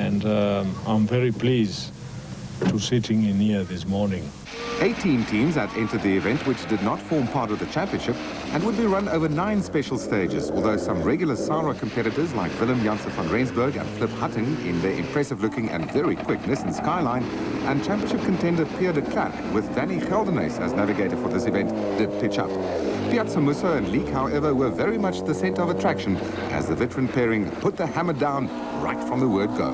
and I'm very pleased to sitting in here this morning. 18 teams had entered the event, which did not form part of the championship and would be run over 9 special stages, although some regular SARA competitors like Willem Janssen van Rensburg and Flip Hutting in their impressive-looking and very quick Nissan Skyline, and championship contender Pierre de Klerk with Danny Geldernees as navigator for this event did pitch up. Piazza Musso and Leek, however, were very much the centre of attraction as the veteran pairing put the hammer down right from the word go.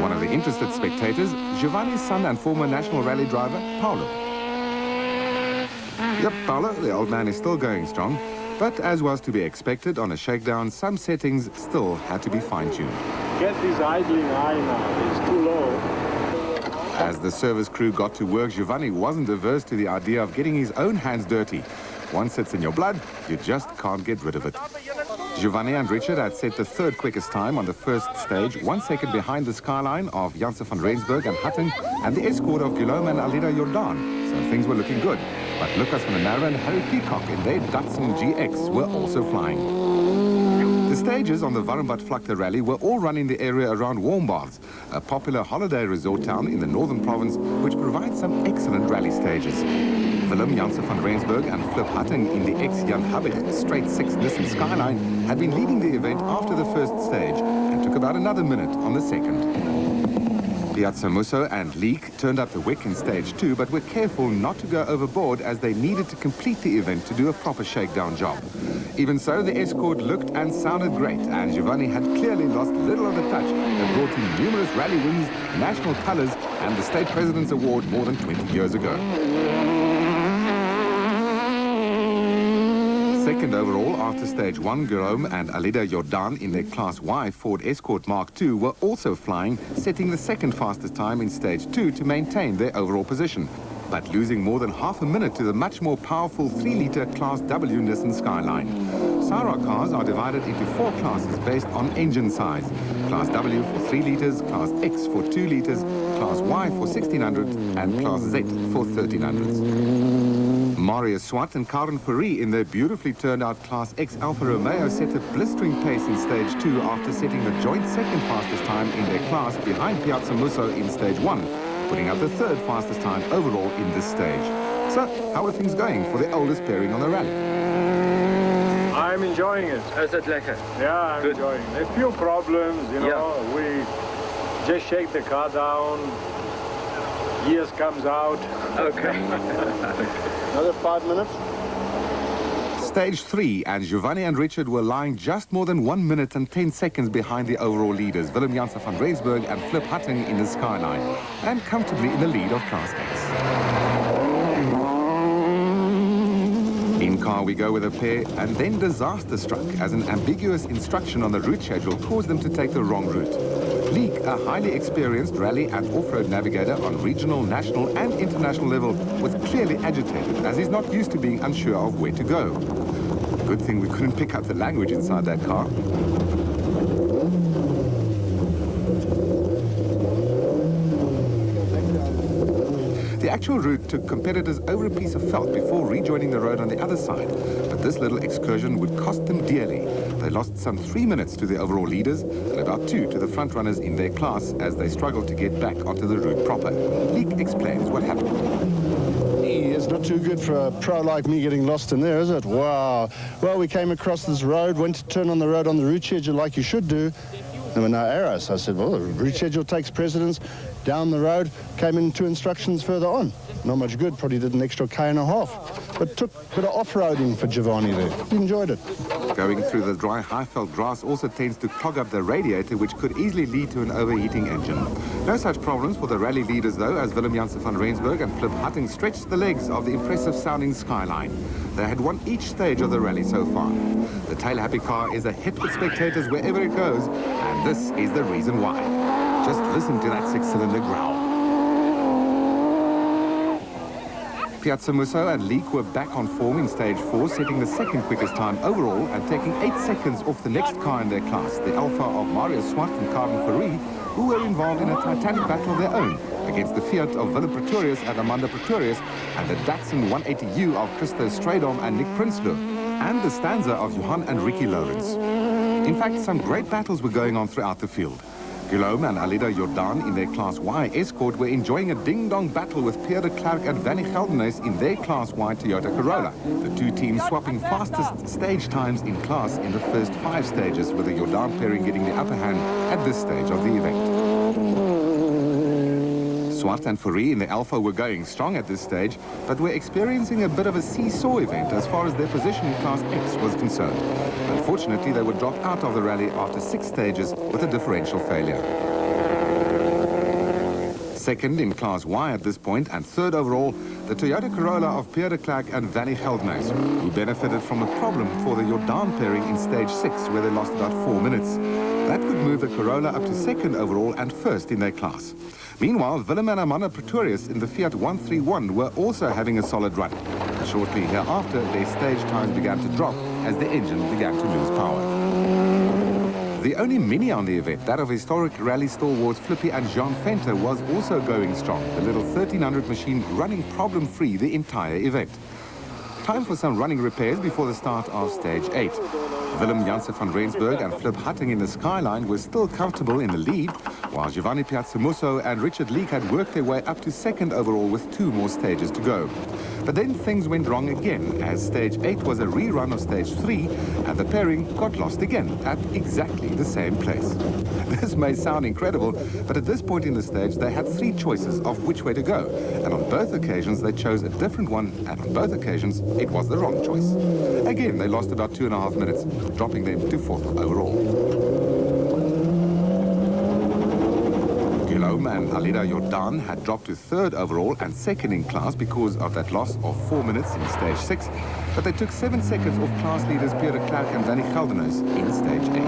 One of the interested spectators, Giovanni's son and former national rally driver, Paolo. Yep, Paolo, the old man is still going strong, but as was to be expected on a shakedown, some settings still had to be fine-tuned. Get this idling high now, it's too low. As the service crew got to work, Giovanni wasn't averse to the idea of getting his own hands dirty. Once it's in your blood, you just can't get rid of it. Giovanni and Richard had set the third quickest time on the first stage, 1 second behind the skyline of Janssen van Rensburg and Hutting and the escort of Guillaume and Alida Jordan. So things were looking good. But Lucas van der Merwe and Harry Peacock in their Datsun GX were also flying. The stages on the Warmbad Vlakte rally were all run in the area around Warmbad, a popular holiday resort town in the northern province which provides some excellent rally stages. Willem Janssen van Rensburg and Flip Hutting in the ex-Jan Habig straight 6 Nissan Skyline had been leading the event after the first stage and took about another minute on the second. Piazza Musso and Leek turned up the wick in stage 2, but were careful not to go overboard as they needed to complete the event to do a proper shakedown job. Even so, the escort looked and sounded great, and Giovanni had clearly lost little of the touch that brought him numerous rally wins, national colours, and the State President's Award more than 20 years ago. Second overall after stage 1, Guillaume and Alida Jordan in their Class Y Ford Escort Mark II were also flying, setting the second fastest time in stage 2 to maintain their overall position, but losing more than half a minute to the much more powerful 3-litre Class W Nissan Skyline. SARA cars are divided into 4 classes based on engine size. Class W for 3 litres, Class X for 2 litres, Class Y for 1600 and Class Z for 1300s. Marius Swart and Karen Fourie in their beautifully turned out Class X Alfa Romeo set a blistering pace in stage 2 after setting the joint second fastest time in their class behind Piazza Musso in stage 1, putting up the third fastest time overall in this stage. So, how are things going for the oldest pairing on the rally? I'm enjoying it. Is it lekker? Yeah, I'm Good. enjoying it. A few problems, you know, we just shake the car down, gears comes out. Okay. Another 5 minutes. Stage 3, and Giovanni and Richard were lying just more than 1 minute and 10 seconds behind the overall leaders, Willem Janssen van Rensburg and Flip Hutting in the Skyline, and comfortably in the lead of Class X. In car we go with a pair, and then disaster struck as an ambiguous instruction on the route schedule caused them to take the wrong route. Leek, a highly experienced rally and off-road navigator on regional, national and international level, was clearly agitated as he's not used to being unsure of where to go. Good thing we couldn't pick up the language inside that car. The actual route took competitors over a piece of felt before rejoining the road on the other side, but this little excursion would cost them dearly. They lost some 3 minutes to the overall leaders and about 2 to the front runners in their class as they struggled to get back onto the route proper. Leek explains what happened. It's not too good for a pro like me getting lost in there, is it? Wow. Well, we came across this road, went to turn on the road on the route schedule like you should do. There were no arrows. So I said, well, the route schedule takes precedence. Down the road, came in 2 instructions further on. Not much good, probably did an extra K1.5. But took a bit of off-roading for Giovanni there. He enjoyed it. Going through the dry, high-felt grass also tends to clog up the radiator, which could easily lead to an overheating engine. No such problems for the rally leaders, though, as Willem Janssen van Rensburg and Flip Hutting stretched the legs of the impressive-sounding Skyline. They had won each stage of the rally so far. The tail-happy car is a hit with spectators wherever it goes, and this is the reason why. Just listen to that 6-cylinder growl. Piazza Musso and Leek were back on form in stage 4, setting the second quickest time overall and taking 8 seconds off the next car in their class, the Alfa of Marius Swart and Karen Fourie, who were involved in a titanic battle of their own against the Fiat of Willem Pretorius and Amanda Pretorius and the Datsun 180U of Christo Stradom and Nick Prinsloo. and the stanza of Johan and Ricky Lawrence. In fact, some great battles were going on throughout the field. Guillaume and Alida Jordan in their Class Y Escort were enjoying a ding-dong battle with Pierre de Klerk and Vanny Gelderhuis in their Class Y Toyota Corolla. The two teams swapping fastest stage times in class in the first 5 stages, with the Jordan pairing getting the upper hand at this stage of the event. Swart and Fourie in the Alpha were going strong at this stage, but were experiencing a bit of a seesaw event as far as their position in Class X was concerned. Unfortunately, they were dropped out of the rally after 6 stages with a differential failure. Second in Class Y at this point, and third overall, the Toyota Corolla of Pierre de Klerk and Vanny Gelderhuis, who benefited from a problem for the Jordan pairing in stage 6, where they lost about 4 minutes. That would move the Corolla up to second overall and first in their class. Meanwhile, Willem and Amanda Pretorius in the Fiat 131 were also having a solid run. Shortly hereafter, their stage times began to drop as the engine began to lose power. The only Mini on the event, that of historic rally stalwarts Flippy and Jean Venter, was also going strong, the little 1300 machine running problem-free the entire event. Time for some running repairs before the start of stage 8. Willem Janse van Rensburg and Flip Hatting in the Skyline were still comfortable in the lead, while Giovanni Piazzamusso and Richard Leek had worked their way up to second overall with 2 more stages to go. But then things went wrong again, as stage 8 was a rerun of stage 3, and the pairing got lost again at exactly the same place. This may sound incredible, but at this point in the stage they had 3 choices of which way to go, and on both occasions they chose a different one, and on both occasions it was the wrong choice. Again, they lost about 2.5 minutes, dropping them to 4th overall. Guillaume and Alida Jordan had dropped to 3rd overall and 2nd in class because of that loss of 4 minutes in stage 6, but they took 7 seconds off class leaders Pierre de Klerk and Vanny Gelderhuis in stage 8.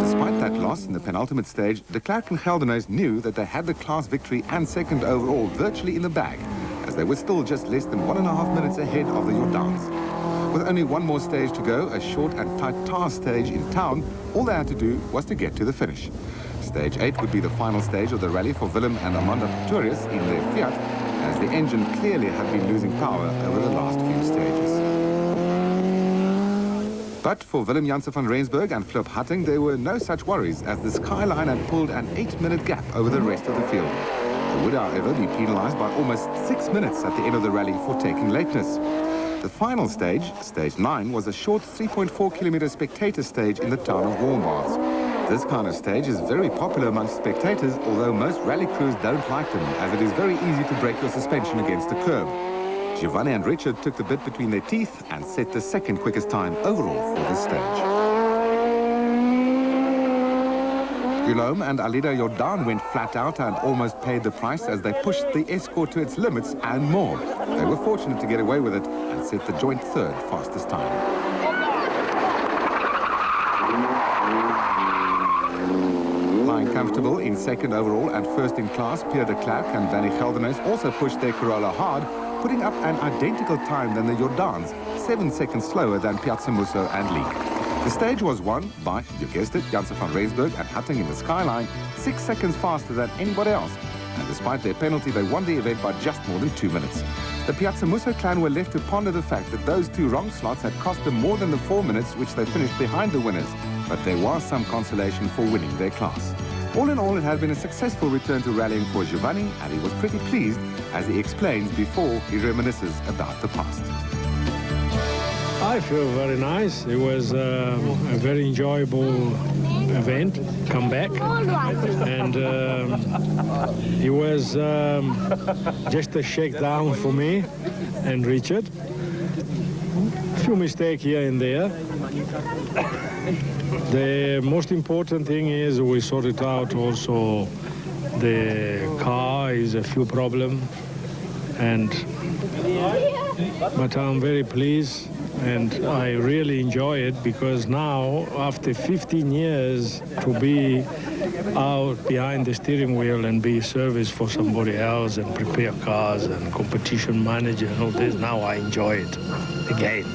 Despite that loss in the penultimate stage, de Klerk and Gelderhuis knew that they had the class victory and 2nd overall virtually in the bag, as they were still just less than 1.5 minutes ahead of the Jordans. With only 1 more stage to go, a short and tight tar stage in town, all they had to do was to get to the finish. Stage 8 would be the final stage of the rally for Willem and Amanda Pretorius in their Fiat, as the engine clearly had been losing power over the last few stages. But for Willem Janse van Rensburg and Flip Hatting, there were no such worries, as the Skyline had pulled an 8-minute gap over the rest of the field. They would, however, be penalized by almost 6 minutes at the end of the rally for taking lateness. The final stage, stage 9, was a short 3.4-kilometer spectator stage in the town of Warmbad. This kind of stage is very popular amongst spectators, although most rally crews don't like them, as it is very easy to break your suspension against a curb. Giovanni and Richard took the bit between their teeth and set the 2nd quickest time overall for this stage. Guillaume and Alida Jordan went flat out and almost paid the price as they pushed the Escort to its limits and more. They were fortunate to get away with it and set the joint 3rd fastest time. Lying comfortable in 2nd overall and 1st in class, Pierre de Klerk and Vanny Gelderhuis also pushed their Corolla hard, putting up an identical time than the Jordans, 7 seconds slower than Piazzamusso and Leek. The stage was won by, you guessed it, Janse van Rensburg and Hatting in the Skyline, 6 seconds faster than anybody else. And despite their penalty, they won the event by just more than 2 minutes. The Piazzamusso clan were left to ponder the fact that those 2 wrong slots had cost them more than the 4 minutes which they finished behind the winners. But there was some consolation for winning their class. All in all, it had been a successful return to rallying for Giovanni, and he was pretty pleased, as he explains before he reminisces about the past. I feel very nice. It was a very enjoyable event, come back, and it was just a shakedown for me and Richard. A few mistakes here and there. The most important thing is we sorted out also the car is a few problems, but I'm very pleased. And I really enjoy it because now, after 15 years, to be out behind the steering wheel and be service for somebody else and prepare cars and competition manager and all this, now I enjoy it again.